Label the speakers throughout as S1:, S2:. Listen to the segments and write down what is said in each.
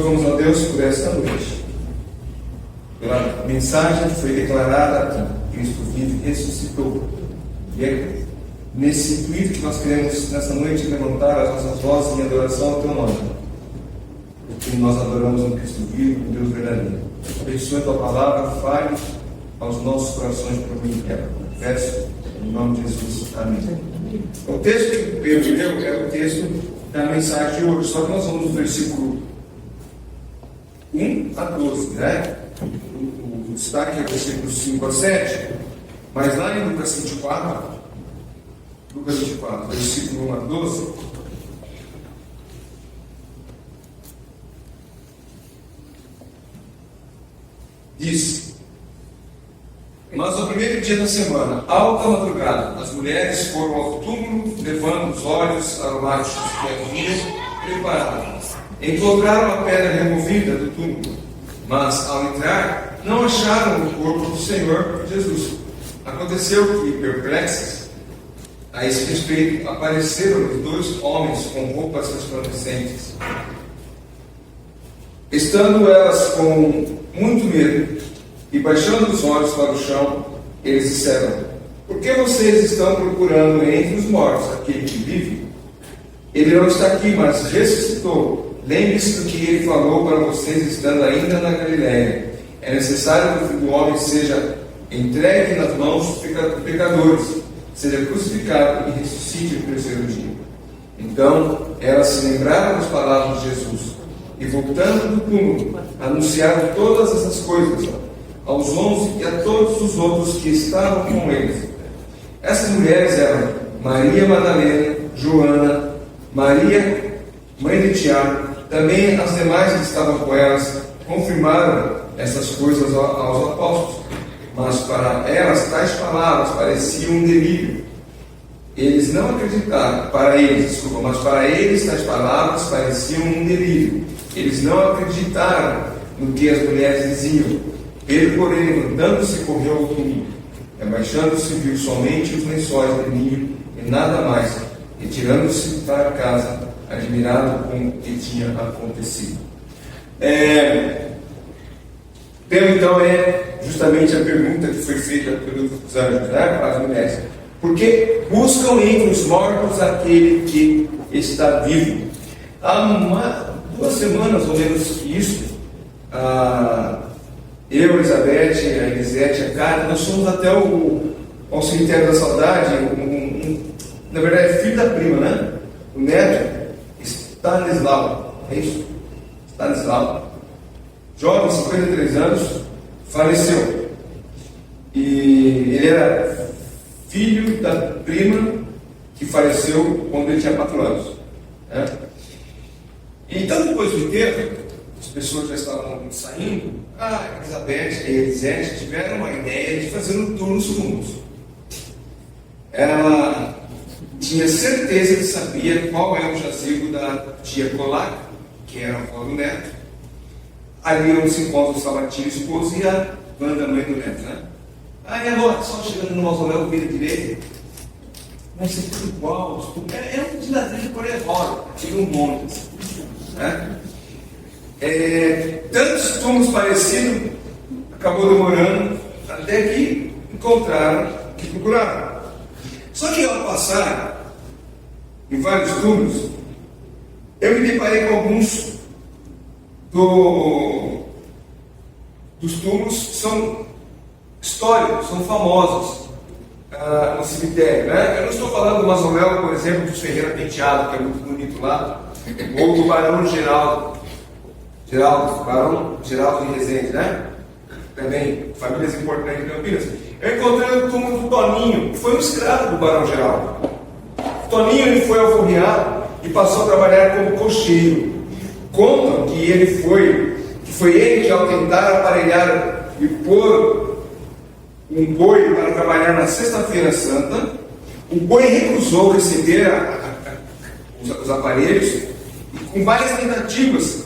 S1: louvamos a Deus por esta noite, pela mensagem que foi declarada aqui. Cristo vive e ressuscitou. E é nesse intuito que nós queremos, nessa noite, levantar as nossas vozes em adoração ao Teu nome. Porque nós adoramos um Cristo vivo, um Deus verdadeiro. Abençoe a Tua palavra, fale aos nossos corações por mim. Peço em nome de Jesus. Amém. O texto que Pedro leu é o texto da mensagem de hoje, só que nós vamos no versículo 1 a 12, né? O destaque é o versículo 5 a 7, mas lá em Lucas 24, versículo 1 a 12, diz: mas no primeiro dia da semana, alta madrugada, as mulheres foram ao túmulo, levando os óleos aromáticos que haviam preparado. Encontraram a pedra removida do túmulo, mas ao entrar, não acharam o corpo do Senhor Jesus. Aconteceu que, perplexas a esse respeito, apareceram-lhes 2 homens com roupas resplandecentes. Estando elas com muito medo e baixando os olhos para o chão, eles disseram: por que vocês estão procurando entre os mortos aquele que vive? Ele não está aqui, mas ressuscitou. Lembre-se do que ele falou para vocês estando ainda na Galiléia. É necessário que o Filho do Homem seja entregue nas mãos dos pecadores, seja crucificado e ressuscite no terceiro dia. Então elas se lembraram das palavras de Jesus e, voltando do túmulo, anunciaram todas essas coisas aos 11 e a todos os outros que estavam com eles. Essas mulheres eram Maria Madalena, Joana, Maria, mãe de Tiago. Também as demais que estavam com elas confirmaram essas coisas aos apóstolos, mas para elas tais palavras pareciam um delírio. Eles não acreditaram, mas para eles tais palavras pareciam um delírio. Eles não acreditaram no que as mulheres diziam. Pedro, porém, levantando-se, correu ao túmulo. Abaixando-se, viu somente os lençóis de linho e nada mais. Retirando-se para casa, admirado com o que tinha acontecido. Então é justamente a pergunta que foi feita pelos anjos, né, para as mulheres: por que buscam entre os mortos aquele que está vivo? Há 2 semanas ou menos que isso, eu, a Elizabeth, a Elisete, a Karen, nós fomos até ao cemitério da saudade. Na verdade é filho da prima, né? O neto Stanislau, é isso? Stanislau, jovem, 53 anos, faleceu. E ele era filho da prima que faleceu quando ele tinha 4 anos. Né? Então, depois do enterro, as pessoas já estavam saindo. A Elizabeth e a Elisete tiveram uma ideia de fazer um tour nos túmulos. Ela tinha certeza que sabia qual é o jazigo da tia Colac, que era a avó do neto. Ali onde se encontra o Salvatino, esposo, e a Wanda, mãe do neto, né? Aí agora, só chegando no mausoléu, vira direito. Vai ser tudo igual. É um de ladrilho por aí fora. Tinha um monte. Né? Tantos túmulos parecidos, acabou demorando até que encontraram, que procuraram. Só que ao passar em vários túmulos, eu me deparei com alguns dos túmulos que são históricos, são famosos no cemitério, né? Eu não estou falando do mausoléu, por exemplo, do Ferreira Penteado, que é muito bonito lá, ou do Barão Barão Geraldo de Rezende, né? Também famílias importantes em Campinas. Eu encontrei o túmulo do Toninho, que foi um escravo do Barão Geraldo. O Toninho, ele foi alforriado e passou a trabalhar como cocheiro. Contam que foi ele que, ao tentar aparelhar e pôr um boi para trabalhar na Sexta-feira Santa, o boi recusou receber os aparelhos, e com várias tentativas,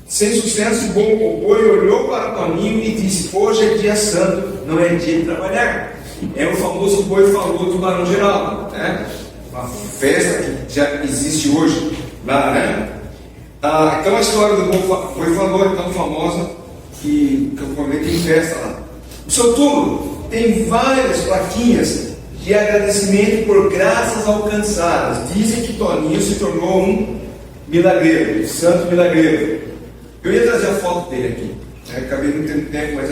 S1: sem sucesso, o boi olhou para o Toninho e disse: hoje é dia santo, não é dia de trabalhar. É o famoso boi falou do Barão Geraldo, né? Uma festa que já existe hoje lá, né? Então a história do bom valor é tão famosa que eu comentei em festa lá. O seu túmulo tem várias plaquinhas de agradecimento por graças alcançadas. Dizem que Toninho se tornou um milagreiro, um santo milagreiro. Eu ia trazer a foto dele aqui, acabei não tendo tempo, mas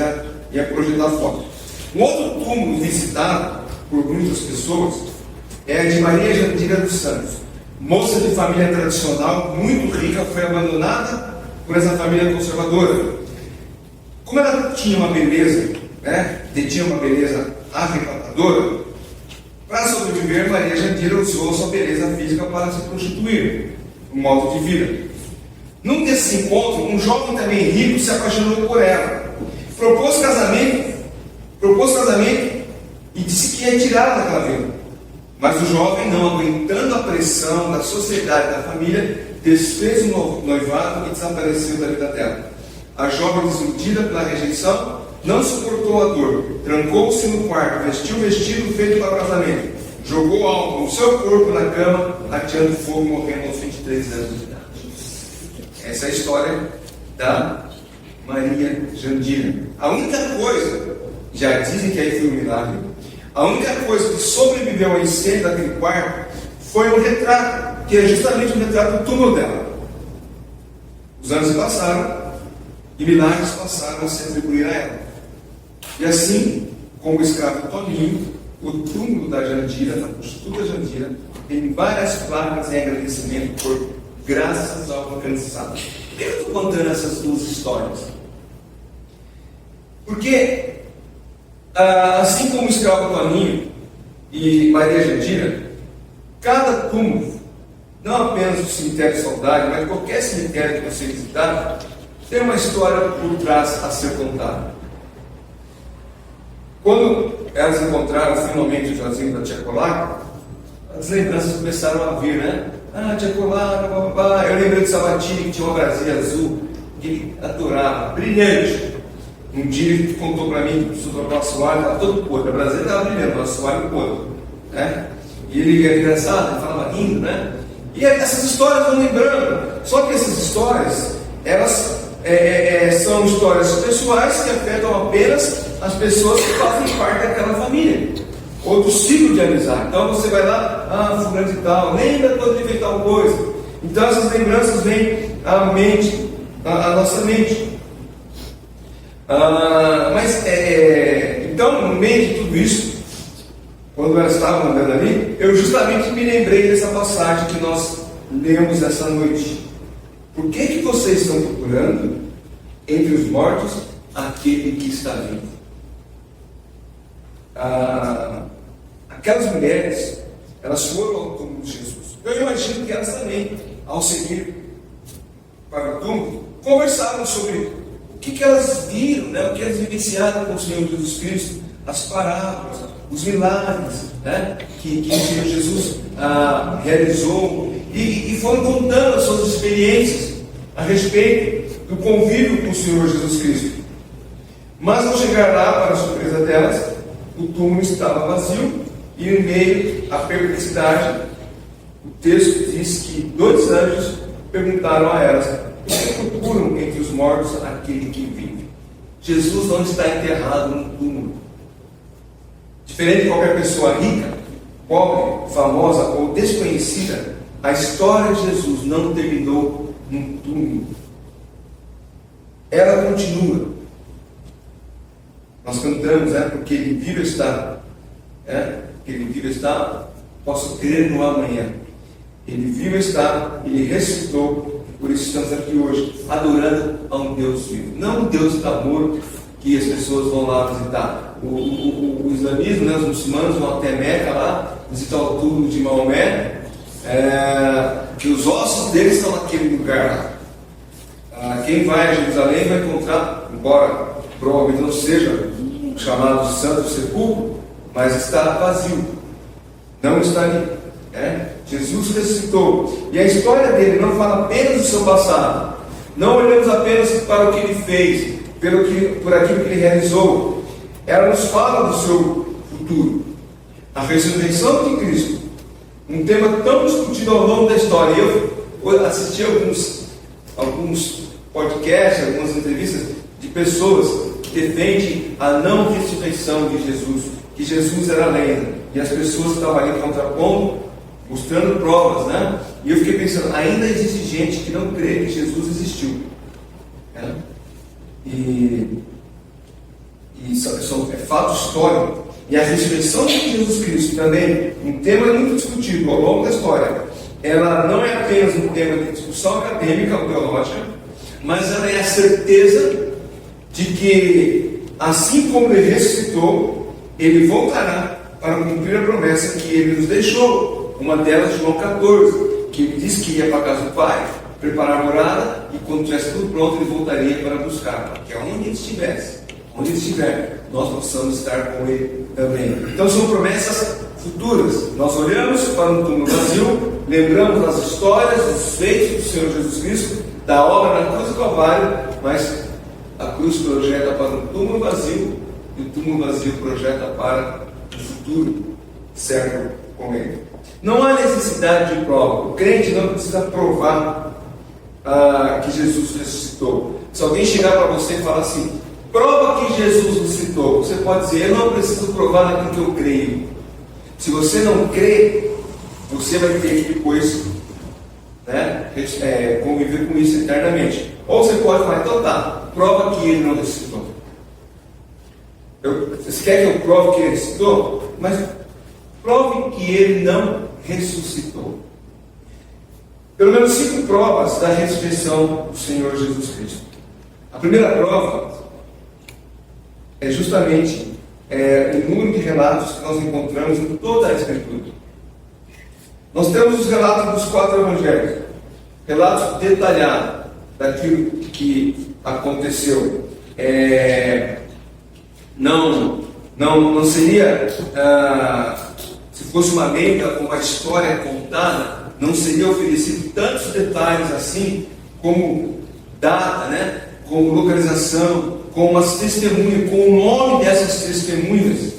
S1: ia projetar a foto. Um outro túmulo visitado por muitas pessoas é a de Maria Jandira dos Santos. Moça de família tradicional, muito rica, foi abandonada por essa família conservadora. Como ela tinha uma beleza, detinha uma beleza arrebatadora, para sobreviver, Maria Jandira usou sua beleza física para se prostituir, um modo de vida. Num desses encontros, um jovem também rico se apaixonou por ela. Propôs casamento e disse que ia tirá-la daquela vida. Mas o jovem, não aguentando a pressão da sociedade e da família, desfez o noivado e desapareceu da vida dela. A jovem, desiludida pela rejeição, não suportou a dor, trancou-se no quarto, vestiu o vestido feito para o casamento, jogou álcool no seu corpo na cama, ateando fogo, morrendo aos 23 anos de idade. Essa é a história da Maria Jandira. A única coisa, já dizem que aí foi um milagre, a única coisa que sobreviveu ao incêndio daquele quarto foi um retrato, que é justamente um retrato do túmulo dela. Os anos se passaram e milagres passaram a se atribuir a ela. E assim, como o escravo Toninho, o túmulo da Jandira, da prostituta Jandira, tem várias placas em agradecimento por graças ao alcançado. Por que eu estou contando essas duas histórias? Porque assim como o escravo Toninho e Maria Jandira, cada túmulo, não apenas o cemitério de Saudade, mas qualquer cemitério que você visitar, tem uma história por trás a ser contada. Quando elas encontraram finalmente o jazigo da Tia Colar, as lembranças começaram a vir, né? Tia Colar, babá. Eu lembrei de Sabatini, que tinha uma Brasília azul, que ele adorava, brilhante. Um dia ele contou para mim que precisou trocar o assoalho, estava todo podre. A Brasília estava brilhando, o assoalho podre, né? E ele era engraçado, ele falava rindo, né? E essas histórias vão lembrando. Só que essas histórias, elas são histórias pessoais que afetam apenas as pessoas que fazem parte daquela família, ou do ciclo de amizade. Então você vai lá, fulano de tal, lembra quando ele fez tal coisa. Então essas lembranças vêm à mente, à nossa mente. Então, no meio de tudo isso, quando elas estavam andando ali, eu justamente me lembrei dessa passagem que nós lemos essa noite. Por que vocês estão procurando entre os mortos aquele que está vivo? Aquelas mulheres, elas foram ao túmulo de Jesus. Eu imagino que elas também, ao seguir para o túmulo, conversaram sobre o que elas viram, né? O que elas vivenciaram com o Senhor Jesus Cristo, as parábolas, os milagres, né? que o Senhor Jesus realizou, e foram contando as suas experiências a respeito do convívio com o Senhor Jesus Cristo. Mas ao chegar lá, para a surpresa delas, o túmulo estava vazio, e no meio à perplexidade, o texto diz que 2 anjos perguntaram a elas: por que procuram entre os mortos aquele que vive? Jesus não está enterrado no túmulo. Diferente de qualquer pessoa rica, pobre, famosa ou desconhecida, a história de Jesus não terminou num túmulo. Ela continua. Nós cantamos, porque Ele vivo está. Que Ele vivo está, posso crer no amanhã. Ele vivo está, Ele ressuscitou. Por isso estamos aqui hoje, adorando a um Deus vivo. Não um Deus que está morto, que as pessoas vão lá visitar. O islamismo, né, os muçulmanos vão até Meca lá, visitar o túmulo de Maomé, que os ossos deles estão naquele lugar lá. Quem vai a Jerusalém vai encontrar, embora provavelmente não seja chamado de Santo Sepulcro, mas está vazio, não está ali. Jesus ressuscitou, e a história dele não fala apenas do seu passado, não olhamos apenas para o que ele fez, por aquilo que ele realizou, ela nos fala do seu futuro, a ressurreição de Cristo, um tema tão discutido ao longo da história. Eu assisti alguns alguns podcasts, algumas entrevistas de pessoas que defendem a não ressurreição de Jesus, que Jesus era lenda, e as pessoas estavam ali contrapondo, mostrando provas, né? E eu fiquei pensando, ainda existe gente que não crê que Jesus existiu, né? E é fato histórico. E a ressurreição de Jesus Cristo também, um tema muito discutido ao longo da história. Ela não é apenas um tema de discussão acadêmica ou teológica, mas ela é a certeza de que, assim como ele ressuscitou, ele voltará para cumprir a promessa que ele nos deixou. Uma delas, João 14, que ele disse que ia para a casa do Pai, preparar a morada, e quando tivesse tudo pronto, ele voltaria para buscar, que é onde ele estivesse. Onde ele estiver, nós possamos estar com ele também. Então são promessas futuras. Nós olhamos para um túmulo vazio, lembramos das histórias, dos feitos do Senhor Jesus Cristo, da obra na cruz do Calvário, mas a cruz projeta para um túmulo vazio, e o túmulo vazio projeta para o futuro certo com ele. Não há necessidade de prova. O crente não precisa provar que Jesus ressuscitou. Se alguém chegar para você e falar assim, prova que Jesus ressuscitou, você pode dizer, eu não preciso provar naquilo que eu creio. Se você não crê, você vai ter que depois, né, conviver com isso eternamente. Ou você pode falar, então tá, prova que ele não ressuscitou. Você quer que eu prove que ele ressuscitou? Mas prove que ele não ressuscitou. Pelo menos 5 provas da ressurreição do Senhor Jesus Cristo. A primeira prova é justamente o número de relatos que nós encontramos em toda a Escritura. Nós temos os relatos dos 4 evangelhos, relatos detalhados daquilo que aconteceu. Não seria, se fosse uma lenda ou uma história contada, não seria oferecido tantos detalhes assim, como data, né? Como localização, com as testemunhas, com o nome dessas testemunhas.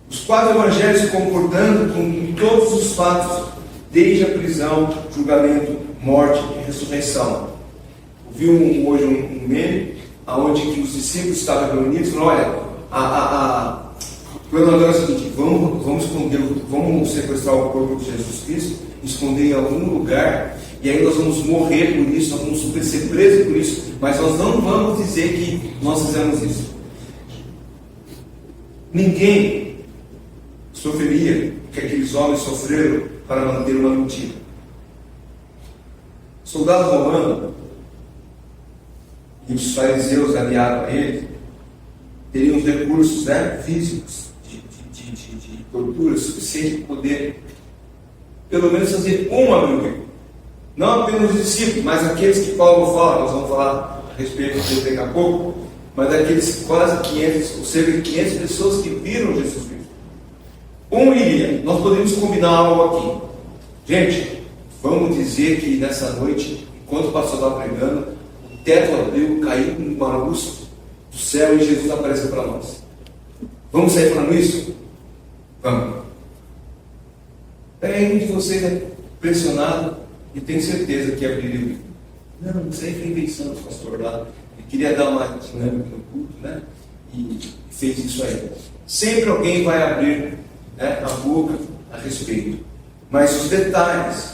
S1: Os 4 evangelhos se comportando com todos os fatos, desde a prisão, julgamento, morte e ressurreição. Ouvi hoje um meme, onde que os discípulos estavam reunidos e falaram, olha, o plano agora é o seguinte, vamos sequestrar o corpo de Jesus Cristo, esconder em algum lugar, e aí nós vamos morrer por isso, nós vamos ser presos por isso, mas nós não vamos dizer que nós fizemos isso. Ninguém sofreria o que aqueles homens sofreram para manter uma mentira. O soldado romano e os fariseus aliados a ele teriam os recursos, né, físicos de tortura suficiente para poder pelo menos fazer um abrigo. Não apenas os discípulos, mas aqueles que Paulo fala, nós vamos falar a respeito disso daqui a pouco, mas aqueles quase 500, ou cerca de 500 pessoas que viram Jesus Cristo. Um iria. Nós podemos combinar algo aqui. Gente, vamos dizer que nessa noite, enquanto o pastor estava pregando, o teto abriu, caiu uma luz do céu e Jesus apareceu para nós. Vamos sair falando isso? Vamos. Aí um de vocês é pressionado e tem certeza que abriria o livro. Não, isso aí foi invenção do pastor lá. Ele queria dar uma dinâmica no culto, né? E fez isso aí. Sempre alguém vai abrir, né, a boca a respeito. Mas os detalhes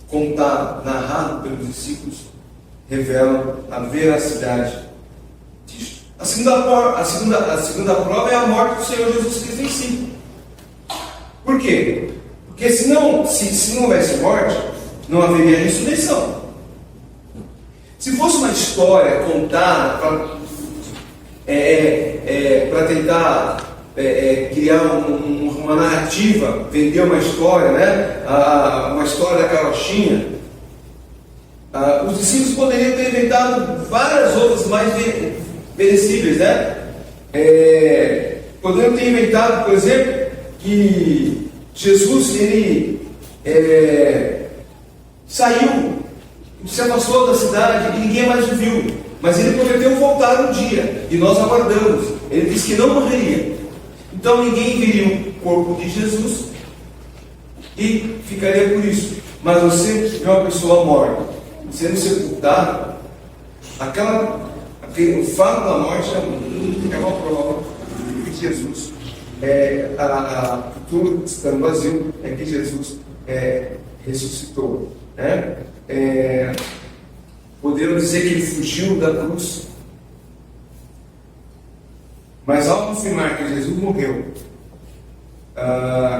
S1: contados, narrados pelos discípulos, revelam a veracidade disso. A segunda prova é a morte do Senhor Jesus Cristo em si. Por quê? Porque se não houvesse morte, não haveria ressurreição. Se fosse uma história contada para tentar criar uma narrativa, vender uma história, né? Uma história da carochinha, os discípulos poderiam ter inventado várias outras mais verossímeis, né? Poderiam ter inventado, por exemplo, que Jesus ele saiu, se afastou da cidade e ninguém mais o viu, mas ele prometeu voltar um dia e nós aguardamos. Ele disse que não morreria, então ninguém veria o corpo de Jesus e ficaria por isso. Mas você é uma pessoa morta, sendo sepultado, o fato da morte é uma prova de que Jesus, o túmulo estando vazio, é que Jesus ressuscitou. Né? Podemos dizer que ele fugiu da cruz, mas ao afirmar que Jesus morreu,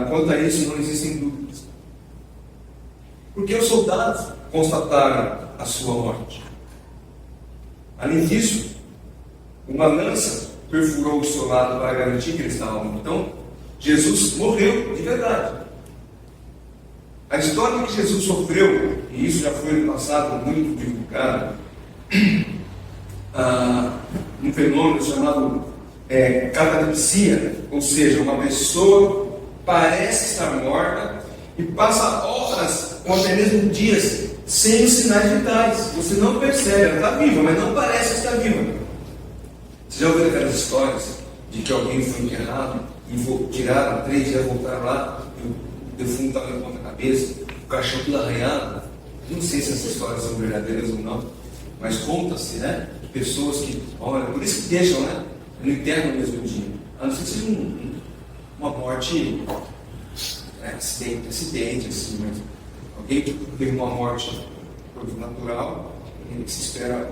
S1: quanto a isso não existem dúvidas. Porque os soldados constataram a sua morte. Além disso, uma lança perfurou o seu lado para garantir que ele estava morto. Então, Jesus morreu de verdade. A história que Jesus sofreu, e isso já foi no passado muito divulgado, um fenômeno chamado catalepsia, ou seja, uma pessoa parece estar morta e passa horas ou até mesmo dias sem sinais vitais. Você não percebe, ela está viva, mas não parece estar viva. Você já ouviu aquelas histórias de que alguém foi enterrado e tiraram 3 dias, voltaram lá e o defunto estava em ponta cabeça, o caixão tudo arranhado? Não sei se essas histórias são verdadeiras ou não, mas conta-se, né? De pessoas que, olha, por isso que deixam, né? No enterro no mesmo dia. A não ser que seja uma morte, acidente, assim, mas alguém que teve uma morte natural, que se espera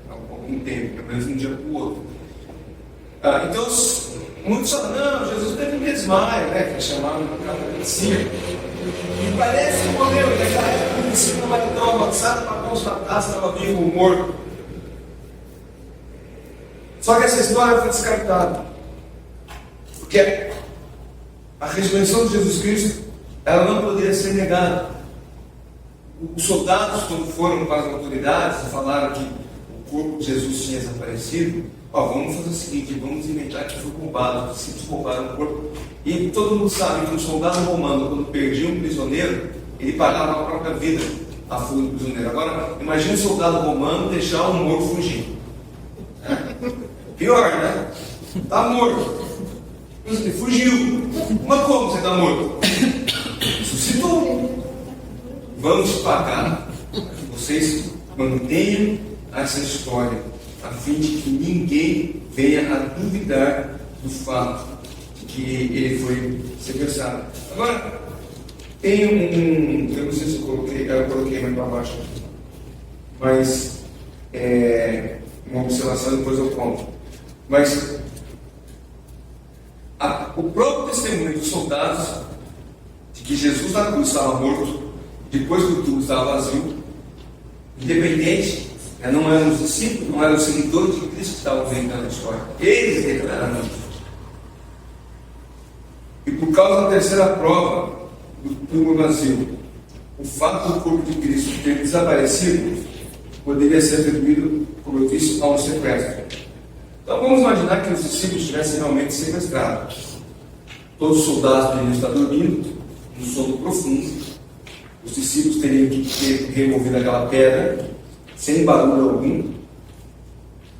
S1: algum tempo, pelo menos um dia para o outro. Então, muitos falam, não, Jesus teve um desmaio, que é chamado de catalepsia. E parece que morreu, e naquela época o ensino não era tão avançado para constatar se estava vivo ou morto. Só que essa história foi descartada. Porque a ressurreição de Jesus Cristo, ela não poderia ser negada. Os soldados, quando foram para as autoridades e falaram que o corpo de Jesus tinha desaparecido, vamos fazer o seguinte, vamos inventar que foi roubado, os discípulos roubaram o corpo. E todo mundo sabe que um soldado romano, quando perdia um prisioneiro, ele pagava a própria vida a fuga do prisioneiro. Agora, imagine um soldado romano deixar um morto fugir. Pior, né? Está morto. Ele fugiu. Mas como você está morto? Ressuscitou. Vamos pagar para que vocês mantenham essa história, a fim de que ninguém venha a duvidar do fato de que ele foi sequestrado. Agora, tem eu não sei se eu coloquei mais para baixo, mas uma observação, depois eu conto. Mas o próprio testemunho dos soldados de que Jesus na cruz estava morto, depois que o túmulo estava vazio, independente, não eram os discípulos, não eram os seguidores de Cristo que estavam inventando a história. Eles declararam isso. E por causa da terceira prova do túmulo vazio, o fato do corpo de Cristo ter desaparecido poderia ser atribuído, como eu disse, a um sequestro. Então vamos imaginar que os discípulos tivessem realmente sequestrado. Todos os soldados deveriam estar dormindo, num sono profundo. Os discípulos teriam que ter removido aquela pedra, sem barulho algum.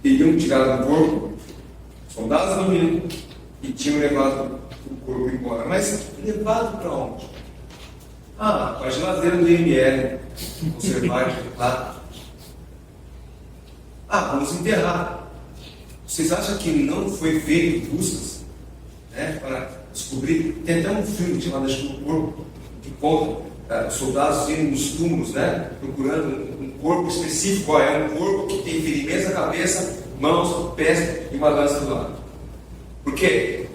S1: Teriam tirado o corpo, soldados dormindo, e tinham levado o corpo embora. Mas levado para onde? Para a geladeira do IML, conservar lá. Vamos enterrar. Vocês acham que não foi feito buscas para descobrir? Tem até um filme chamado O Corpo, que conta os soldados indo nos túmulos, procurando um corpo específico. É um corpo que tem ferimentos na cabeça, mãos, pés e uma lança do lado. Por quê?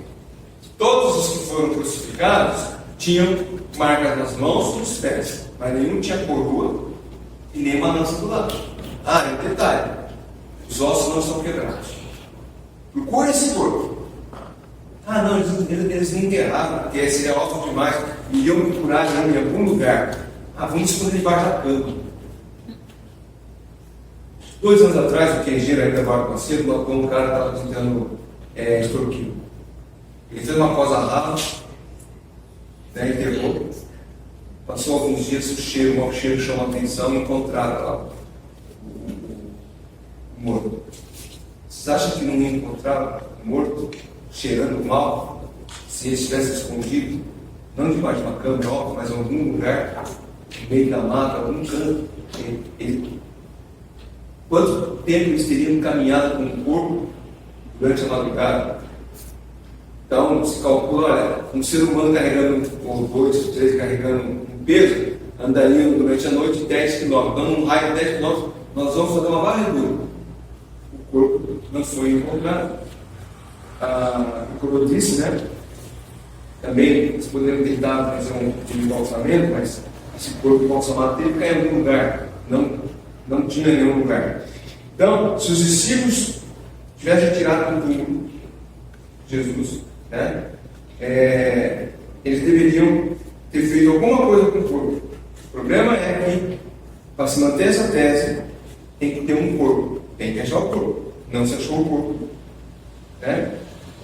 S1: Todos os que foram crucificados tinham marcas nas mãos e nos pés, mas nenhum tinha coroa e nem uma lança do lado. E um detalhe: os ossos não são quebrados. Procura esse corpo. Não, eles não enterraram, porque seria óbvio demais. E iam procurar em algum lugar. Vamos esconder debaixo da cama. 2 anos atrás, o QG era levado para cedo, um cara estava tentando extorquir. Ele fez uma coisa rara, enterrou. Passou alguns dias, o mau cheiro chamou a atenção e encontraram lá o morto. Vocês acham que não ia encontrar o morto cheirando mal se ele estivesse escondido? Não debaixo de uma cama, mas em algum lugar no meio da mata, algum canto. Quanto tempo eles teriam caminhado com o corpo durante a madrugada? Então, se calcula, olha, um ser humano carregando, ou 2, 3 carregando um peso, andariam durante a noite 10 quilômetros. Então, num raio de 10 quilômetros, nós vamos fazer uma varredura. O corpo não foi encontrado. Como eu disse, né? Também eles poderiam tentar fazer um embalsamento, mas esse corpo embalsamado teve que cair em algum lugar. Não tinha nenhum lugar. Então, se os discípulos tivessem tirado do túmulo Jesus, né? Eles deveriam ter feito alguma coisa com o corpo. O problema é que, para se manter essa tese, tem que ter um corpo, tem que achar o corpo. Não se achou o corpo, né?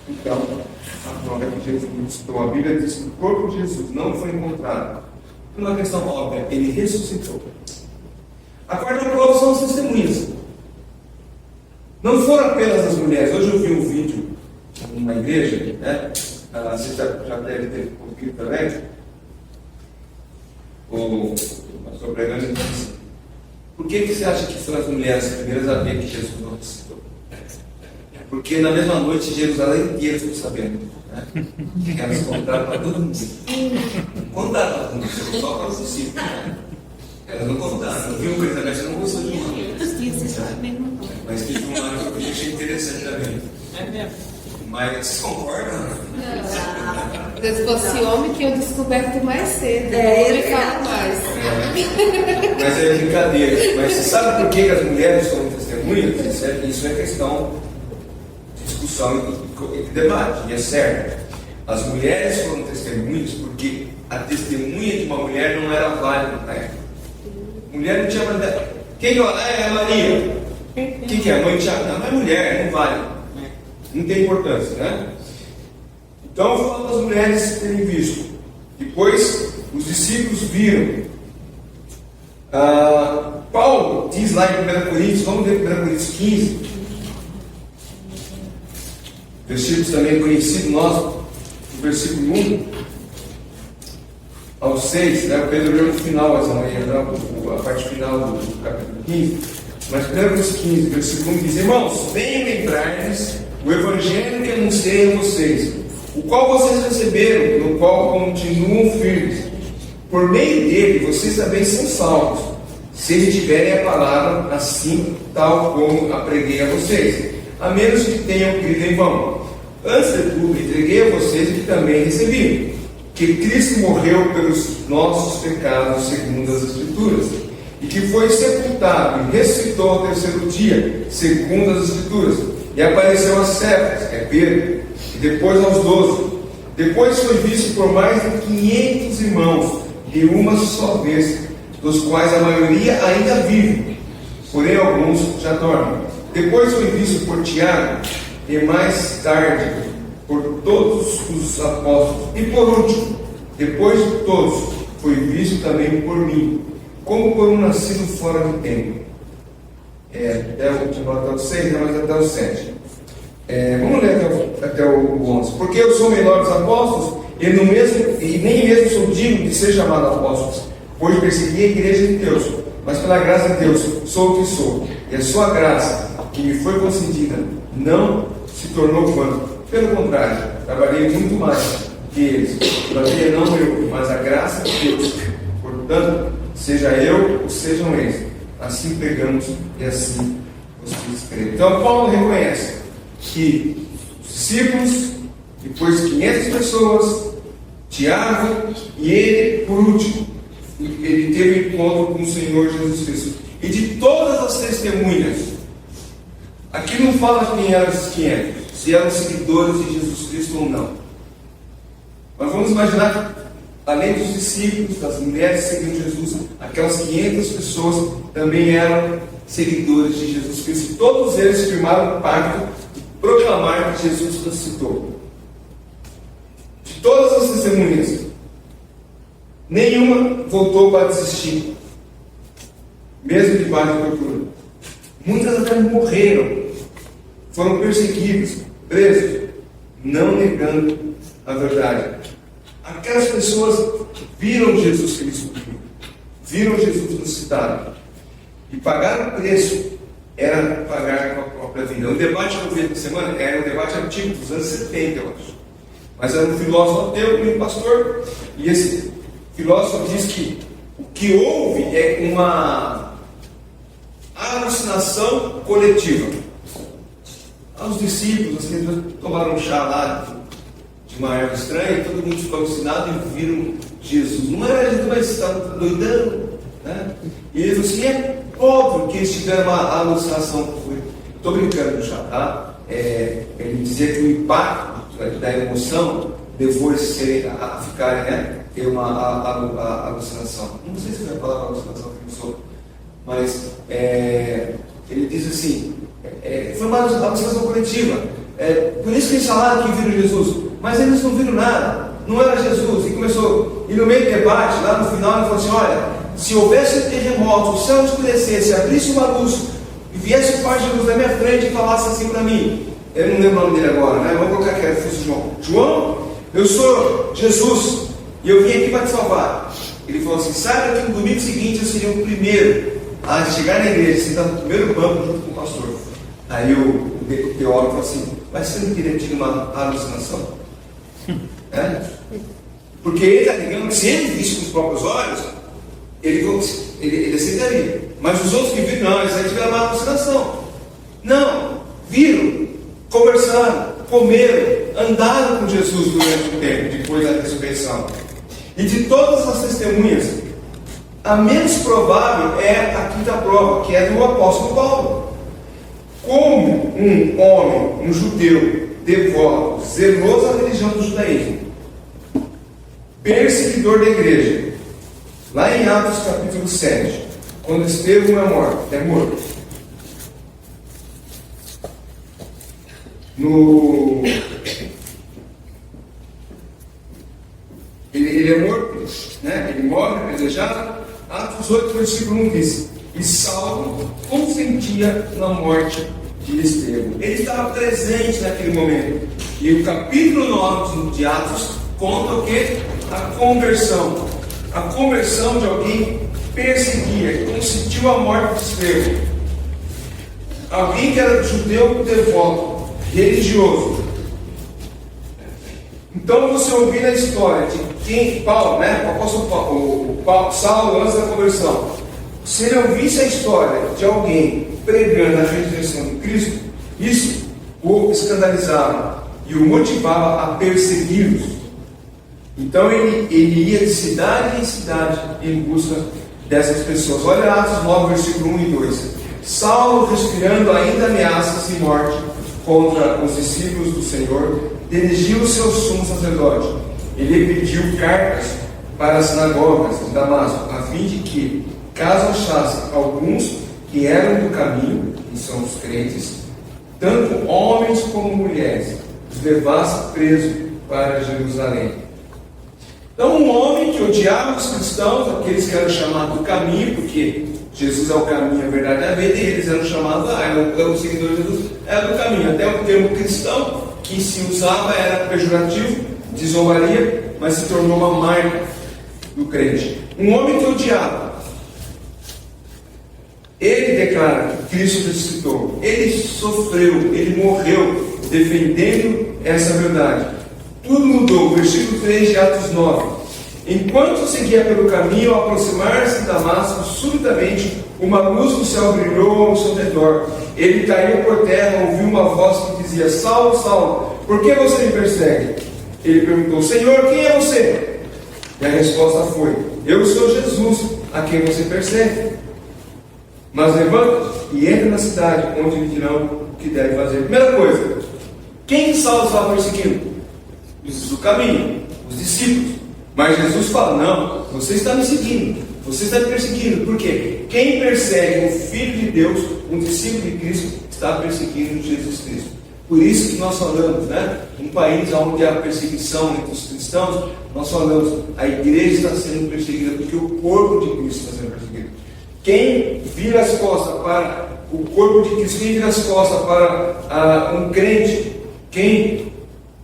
S1: Então, a prova é que Jesus ressuscitou. A Bíblia diz que o corpo de Jesus não foi encontrado. Uma questão óbvia, ele ressuscitou. A quarta prova são as testemunhas. Não foram apenas as mulheres. Hoje eu vi um vídeo numa igreja, né? Você já deve ter ouvido também. O pastor pregando disse: por que você acha que foram as mulheres as primeiras a ver que Jesus não ressuscitou? Porque na mesma noite Jerusalém inteira ficou sabendo, né? Elas contaram para todo mundo. Contaram para todo mundo, só para os discípulos, né? Elas não contaram, não viu coisa da você não gostou de uma. Mas teve uma que eu achei interessante também. É mesmo. Mas vocês concordam?
S2: Se fosse homem, que eu descoberto mais cedo. Ele fala mais.
S1: Mas é brincadeira. Mas você sabe por que as mulheres são testemunhas? Isso é questão de discussão e de debate, e é certo. As mulheres foram testemunhas porque a testemunha de uma mulher não era válida na época. Mulher não tinha mandado. Quem é Maria? Quem que é? Mãe de Tiago? Não é mulher, não vale. Não tem importância, né? Então, falando das mulheres terem visto. Depois, os discípulos viram. Paulo diz lá em 1 Coríntios, vamos ver 1 Coríntios 15. Versículos também conhecidos nosso, do versículo 1 ao 6, né? O Pedro leu no final essa manhã, a parte final do capítulo 15. Mas 1 Coríntios 15, versículo 1 diz: irmãos, venham lembrar-lhes o evangelho que anunciei a vocês, o qual vocês receberam, no qual continuam firmes. Por meio dele, vocês também são salvos, se eles tiverem a palavra assim, tal como a preguei a vocês, a menos que tenham crido em vão. Antes de tudo, entreguei a vocês o que também recebi, que Cristo morreu pelos nossos pecados, segundo as Escrituras, e que foi sepultado e ressuscitou ao terceiro dia, segundo as Escrituras, e apareceu a Cefas, Pedro, e depois aos 12. Depois foi visto por mais de 500 irmãos, de uma só vez, dos quais a maioria ainda vive, porém alguns já dormem. Depois foi visto por Tiago, e mais tarde por todos os apóstolos. E por último, depois de todos, foi visto também por mim, como por um nascido fora do tempo. Até o 6, mas até o 7. Vamos ler até o 11. Porque eu sou o menor dos apóstolos, e nem mesmo sou digno de ser chamado apóstolo, pois persegui a igreja de Deus, mas pela graça de Deus sou o que sou, e a sua graça, que me foi concedida, não se tornou vã. Pelo contrário, trabalhei muito mais que eles. Todavia não eu, mas a graça de Deus. Portanto, seja eu ou sejam eles, assim pregamos e assim vocês creem. Então Paulo reconhece que os discípulos, depois de 500 pessoas, Tiago e ele, por último, ele teve um encontro com o Senhor Jesus Cristo. E de todas as testemunhas, aqui não fala quem eram esses 500, se eram seguidores de Jesus Cristo ou não. Mas vamos imaginar que, além dos discípulos, das mulheres seguindo Jesus, aquelas 500 pessoas também eram seguidores de Jesus Cristo. Todos eles firmaram o pacto de proclamar que Jesus ressuscitou. De todas as testemunhas, nenhuma voltou para desistir, mesmo debaixo de tortura. Muitas até morreram, foram perseguidos, presos, não negando a verdade. Aquelas pessoas viram Jesus Cristo, viram Jesus ressuscitado e pagaram o preço, era pagar com a própria vida. O debate que eu vi essa semana era um debate antigo, dos anos 70, eu acho. Mas era um filósofo ateu e um pastor, e esse filósofo diz que o que houve é uma alucinação coletiva. Os discípulos, as pessoas tomaram um chá lá de uma erva estranha, todo mundo ficou alucinado e viram Jesus. Não era Jesus, mas estavam doidando, né? E eles assim, é óbvio que eles tiveram uma alucinação. Estou brincando no chá, tá? Ele dizia que o impacto da emoção levou eles a ficarem, né? Ter uma alucinação. Não sei se vai falar alucinação que eu sou, mas ele diz assim, foi uma alucinação coletiva. Por isso que eles falaram que viram Jesus, mas eles não viram nada, não era Jesus. E no meio do debate, lá no final, ele falou assim: olha, se houvesse um terremoto, o céu escurecesse, abrisse uma luz e viesse o Pai de Jesus na minha frente e falasse assim para mim, eu não lembro o nome dele agora, né? Vamos colocar que fosse João. João, eu sou Jesus e eu vim aqui para te salvar. Ele falou assim: saiba que no domingo seguinte eu seria o primeiro a chegar na igreja, sentar no primeiro banco junto com o pastor. Aí o teólogo falou assim: mas você não queria ter uma alucinação? Porque ele está ligando que se ele visse com os próprios olhos, ele aceitaria. Mas os outros que viram, não, eles tiveram uma alucinação. Não, viram, conversaram, comeram, andaram com Jesus durante o tempo, depois da ressurreição. E de todas as testemunhas, a menos provável é a quinta prova, que é do apóstolo Paulo. Como um homem, um judeu, devoto, zeloso da religião do judaísmo, perseguidor da igreja, lá em Atos capítulo 7, quando Estevão é morto, ele é morto, né? Ele morre apedrejado. Atos 8, versículo 1 diz: e Saulo consentia na morte de Estevão. Ele estava presente naquele momento. E o capítulo 9 de Atos conta o que? A conversão. A conversão de alguém que perseguia, que consentiu a morte de Estevão. Alguém que era judeu devoto, religioso. Então você ouvir a história de quem, Paulo, né? O apóstolo Saulo, antes da conversão, se ele ouvisse a história de alguém pregando a ressurreição de Cristo, isso o escandalizava e o motivava a persegui-los. Então ele ia de cidade em cidade em busca dessas pessoas. Olha Atos 9, versículo 1 e 2. Saulo, respirando ainda ameaças de morte contra os discípulos do Senhor, dirigiu o seu sumo sacerdote. Ele pediu cartas para as sinagogas de Damasco, a fim de que, caso achasse alguns que eram do caminho, que são os crentes, tanto homens como mulheres, os levasse presos para Jerusalém. Então, um homem que odiava os cristãos, aqueles que eram chamados do caminho, porque Jesus é o caminho, a verdade e a vida, e eles eram chamados, o seguidor de Jesus era do caminho. Até o termo cristão, que se usava, era pejorativo, de zombaria, mas se tornou uma marca do crente. Um homem que odiava, ele declara que Cristo ressuscitou, ele sofreu, ele morreu defendendo essa verdade. Tudo mudou. Versículo 3 de Atos 9. Enquanto seguia pelo caminho, ao aproximar-se de Damasco, subitamente uma luz do céu brilhou ao seu redor. Ele caiu por terra, ouviu uma voz que dizia: Saulo, Saulo, por que você me persegue? Ele perguntou: Senhor, quem é você? E a resposta foi: eu sou Jesus, a quem você persegue. Mas levanta-te e entra na cidade, onde lhe dirão o que deve fazer. Primeira coisa, quem Saulo estava perseguindo? Os do caminho, os discípulos. Mas Jesus fala: não, você está me seguindo, você está me perseguindo. Por quê? Quem persegue o Filho de Deus, um discípulo de Cristo, está perseguindo Jesus Cristo. Por isso que nós falamos, né? Um país onde há perseguição entre os cristãos, nós falamos, a igreja está sendo perseguida porque o corpo de Cristo está sendo perseguido. Quem vira as costas para o corpo de Cristo, quem vira as costas para um crente, quem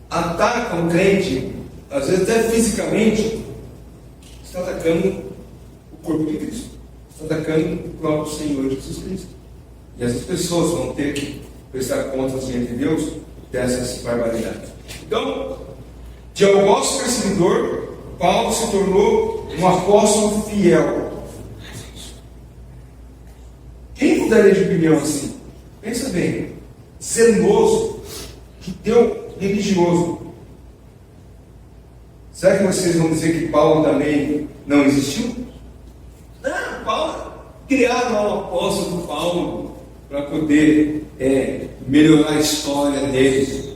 S1: ataca um crente, às vezes até fisicamente, está atacando o corpo de Cristo. Está atacando o próprio Senhor Jesus Cristo. E essas pessoas vão ter que prestar contas diante de Deus dessas barbaridades. Então, de algoz perseguidor, Paulo se tornou um apóstolo fiel. Quem mudaria de opinião assim? Pensa bem. Zeloso, judeu religioso. Será que vocês vão dizer que Paulo também não existiu? Não, Paulo, criaram lá o apóstolo Paulo para poder melhorar a história deles.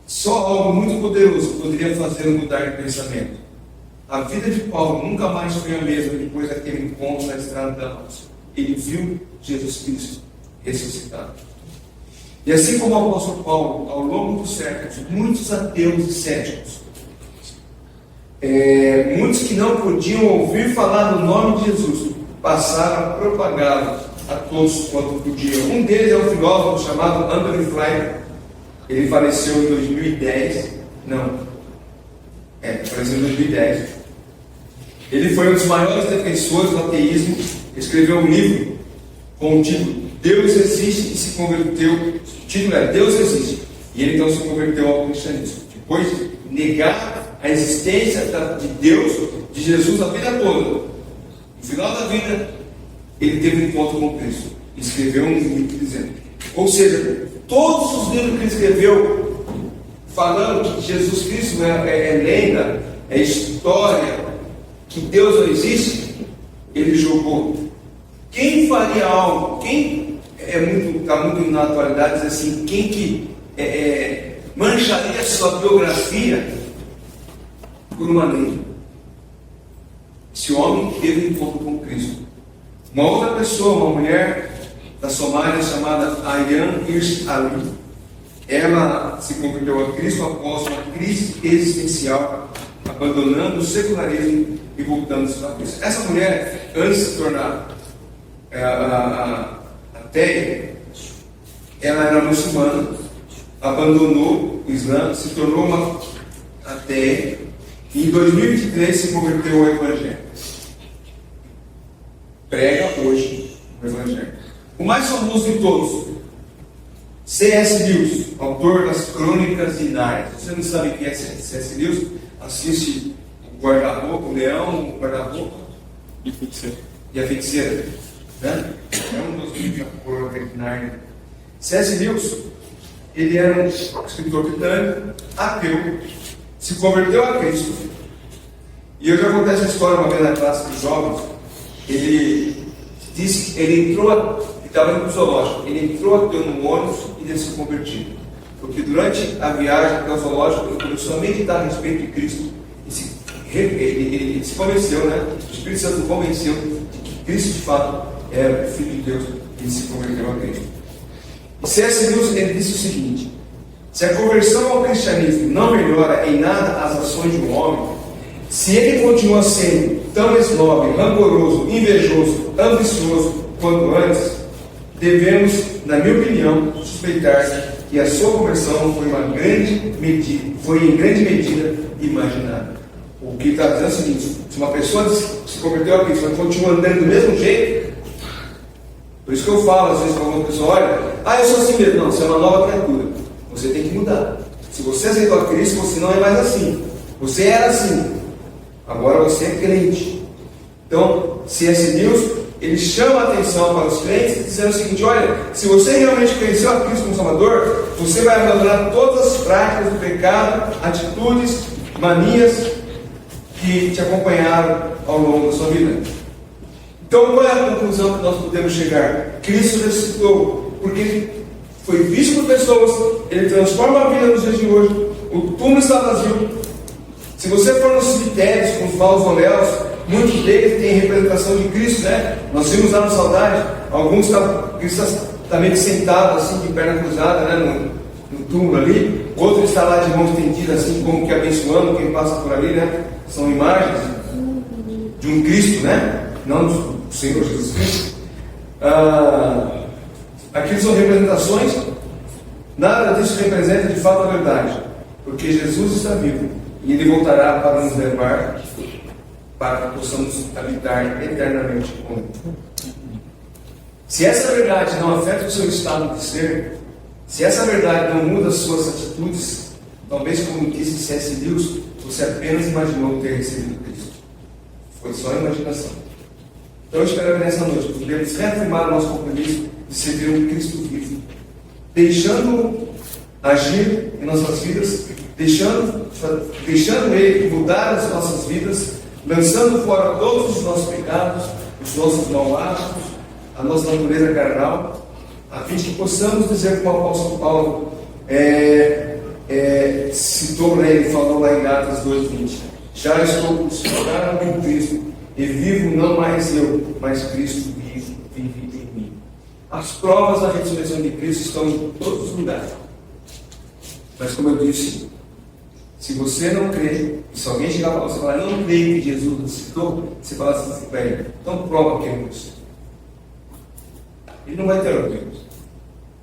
S1: Só algo muito poderoso poderia fazê-lo mudar de pensamento. A vida de Paulo nunca mais foi a mesma depois daquele encontro na estrada de Damasco. Ele viu Jesus Cristo ressuscitado. E assim como o apóstolo Paulo, ao longo dos séculos, muitos ateus e céticos, muitos que não podiam ouvir falar no nome de Jesus, passaram a propagá-lo a todos quanto podiam. Um deles é um filósofo chamado Anthony Fleck. Ele faleceu em 2010. Faleceu em 2010. Ele foi um dos maiores defensores do ateísmo. Escreveu um livro com o título Deus Existe e se converteu. O título é Deus Existe. E ele então se converteu ao cristianismo. Depois de negar a existência de Deus, de Jesus a vida toda. No final da vida, ele teve um encontro com Cristo. Escreveu um livro dizendo. Ou seja, todos os livros que ele escreveu, falando que Jesus Cristo é lenda, é história, que Deus não existe, ele jogou. Quem faria algo? Quem está muito na atualidade, diz assim, quem que mancharia a sua biografia por uma lei? Esse homem teve um encontro com Cristo. Uma outra pessoa, uma mulher da Somália chamada Ayaan Hirsi Ali, ela se converteu a Cristo após uma crise existencial, abandonando o secularismo e voltando-se a Cristo. Essa mulher, antes de se tornar ateia, ela era muçulmana, abandonou o Islã, se tornou uma ateia e em 2023 se converteu ao Evangelho. Prega hoje o Evangelho. O mais famoso de todos, C.S. Lewis, autor das Crônicas de Nárnia. Se você não sabe quem é C.S. Lewis, assiste o Guarda-Roupa, o Leão, o Guarda-Roupa e a Feiticeira. Né? É um dos livros da Crônica de Nárnia. C.S. Lewis, ele era um escritor britânico, ateu, se converteu a Cristo. E eu já contei essa história uma vez na classe dos jovens. Ele disse que ele estava indo para o zoológico, ele entrou ateu no ônibus e ele se convertiu. Porque durante a viagem até o zoológico, ele começou a meditar a respeito de Cristo. Ele se convenceu, né? O Espírito Santo o convenceu de que Cristo de fato era o Filho de Deus. Ele se converteu a Cristo. E C.S. Lewis, ele disse o seguinte: se a conversão ao cristianismo não melhora em nada as ações de um homem, se ele continua sendo tão esnobe, rancoroso, invejoso, ambicioso quanto antes, devemos, na minha opinião, suspeitar que a sua conversão foi em grande medida imaginada. O que está dizendo é o seguinte: se uma pessoa se converteu a Cristo, mas continua andando do mesmo jeito, por isso que eu falo às vezes para alguma pessoa: olha, eu sou assim mesmo. Não, você é uma nova criatura, você tem que mudar. Se você aceitou a Cristo, você não é mais assim. Você era assim, agora você é crente. Então, C.S. Lewis, ele chama a atenção para os crentes, dizendo o seguinte: olha, se você realmente conheceu a Cristo como Salvador, você vai abandonar todas as práticas do pecado, atitudes, manias que te acompanharam ao longo da sua vida. Então, qual é a conclusão que nós podemos chegar? Cristo ressuscitou, porque ele foi visto por pessoas, ele transforma a vida nos dias de hoje. O túmulo está vazio. Se você for nos cemitérios com os mausoléus, muitos deles têm representação de Cristo, né? Nós vimos lá no Saudade, alguns Cristo está meio que sentado assim, de perna cruzada, né? No túmulo ali. Outro está lá de mão estendida, assim, como que abençoando quem passa por ali, né? São imagens de um Cristo, né? Não do Senhor Jesus Cristo. Aqui são representações. Nada disso representa de fato a verdade, porque Jesus está vivo e ele voltará para nos levar para que possamos habitar eternamente com Ele. Se essa verdade não afeta o seu estado de ser, se essa verdade não muda as suas atitudes, talvez, como disse C.S. Lewis, você apenas imaginou ter recebido Cristo. Foi só imaginação. Então eu espero que nessa noite podemos reafirmar o nosso compromisso de servir um Cristo vivo, deixando agir em nossas vidas, deixando Ele mudar as nossas vidas, lançando fora todos os nossos pecados, os nossos maus hábitos, a nossa natureza carnal, a fim de que possamos dizer como o apóstolo Paulo citou, né, ele falou lá em Gálatas 2:20: já estou crucificado com Cristo, e vivo não mais eu, mas Cristo vive em mim. As provas da ressurreição de Cristo estão em todos os lugares. Mas como eu disse, se você não crê, e se alguém chegar para você e falar, eu não creio que Jesus ressuscitou, você fala assim, bem, então prova que é você. Ele não vai ter argumentos.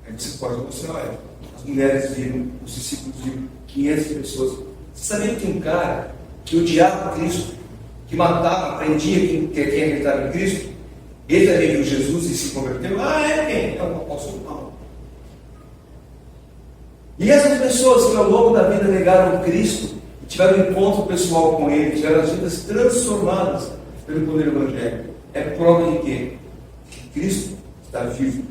S1: Aí você pode mostrar, as mulheres viram, os discípulos viram, 500 pessoas. Você sabia que tem um cara que odiava Cristo, que matava, prendia quem acreditava em Cristo? Ele também viu Jesus e se converteu. É quem? É o apóstolo Paulo. E essas pessoas que ao longo da vida negaram Cristo, tiveram um encontro pessoal com Ele, tiveram as vidas transformadas pelo poder do Evangelho, é prova de quê? Que Cristo está vivo.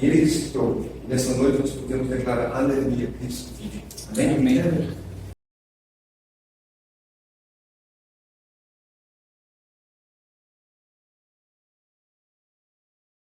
S1: E Ele ressuscitou. E nessa noite nós podemos declarar aleluia, Cristo vive. Amém? Amém.